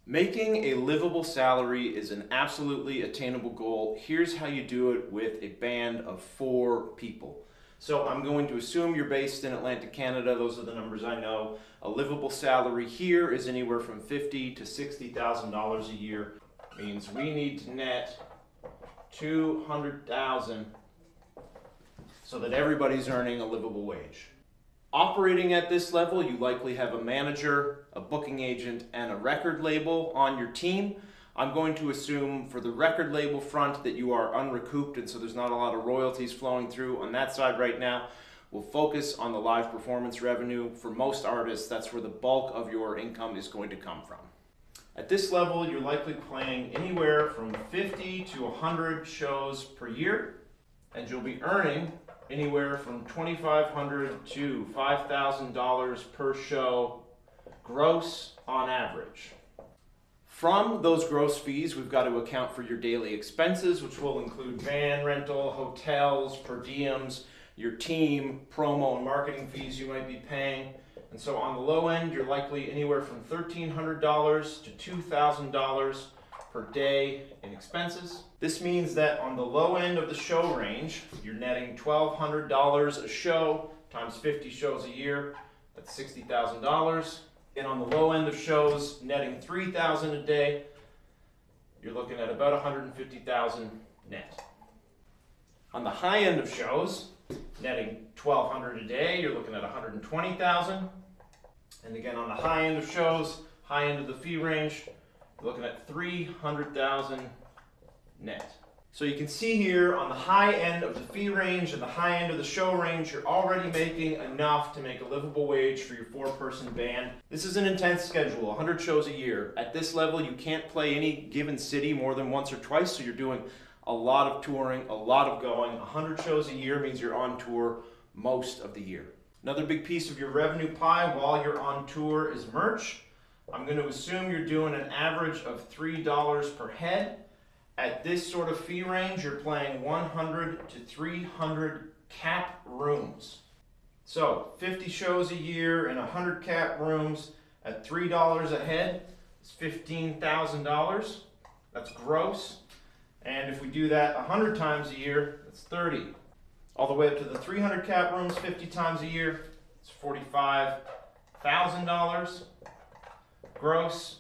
Making a livable salary is an absolutely attainable goal. Here's how you do it with a band of 4 people. So I'm going to assume you're based in Atlantic, Canada. Those are the numbers I know. A livable salary here is anywhere from $50,000 to $60,000 a year. Means we need to net $200,000 so that everybody's earning a livable wage. Operating at this level, you likely have a manager, a booking agent, and a record label on your team. I'm going to assume for the record label front that you are unrecouped, and so there's not a lot of royalties flowing through on that side right now. We'll focus on the live performance revenue. For most artists, that's where the bulk of your income is going to come from. At this level, you're likely playing anywhere from 50 to 100 shows per year, and you'll be earning anywhere from $2,500 to $5,000 per show gross on average. From those gross fees, we've got to account for your daily expenses, which will include van rental, hotels, per diems, your team, promo and marketing fees you might be paying. And so on the low end, you're likely anywhere from $1,300 to $2,000 per day in expenses. This means that on the low end of the show range, you're netting $1,200 a show times 50 shows a year. That's $60,000. And on the low end of shows, netting $3,000 a day, you're looking at about $150,000 net. On the high end of shows, netting $1,200 a day, you're looking at $120,000. And again, on the high end of shows, high end of the fee range, you're looking at $300,000 net. So you can see here on the high end of the fee range and the high end of the show range, you're already making enough to make a livable wage for your 4-person band. This is an intense schedule, 100 shows a year. At this level, you can't play any given city more than once or twice, so you're doing a lot of touring, a lot of going. 100 shows a year means you're on tour most of the year. Another big piece of your revenue pie while you're on tour is merch. I'm going to assume you're doing an average of $3 per head. At this sort of fee range, you're playing 100 to 300 cap rooms. So 50 shows a year in 100 cap rooms at $3 a head is $15,000. That's gross. And if we do that 100 times a year, that's 30. All the way up to the 300 cap rooms 50 times a year, it's $45,000 gross.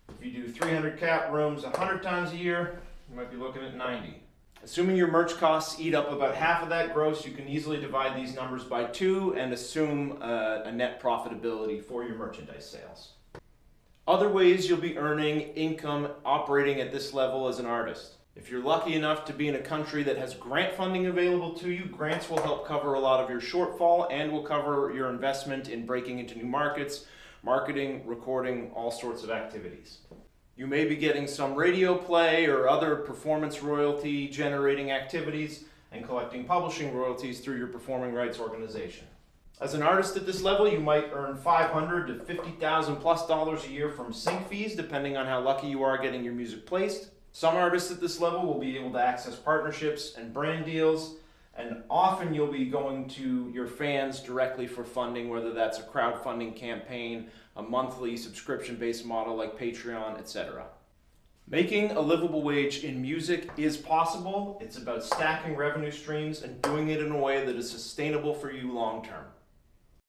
If you do 300 cap rooms 100 times a year, you might be looking at 90. Assuming your merch costs eat up about half of that gross, you can easily divide these numbers by 2 and assume a net profitability for your merchandise sales. Other ways you'll be earning income operating at this level as an artist. If you're lucky enough to be in a country that has grant funding available to you, grants will help cover a lot of your shortfall and will cover your investment in breaking into new markets, marketing, recording, all sorts of activities. You may be getting some radio play or other performance royalty generating activities and collecting publishing royalties through your performing rights organization. As an artist at this level, you might earn $500,000 to $50,000 plus a year from sync fees, depending on how lucky you are getting your music placed. Some artists at this level will be able to access partnerships and brand deals, and often you'll be going to your fans directly for funding, whether that's a crowdfunding campaign, a monthly subscription-based model like Patreon, etc. Making a livable wage in music is possible. It's about stacking revenue streams and doing it in a way that is sustainable for you long term.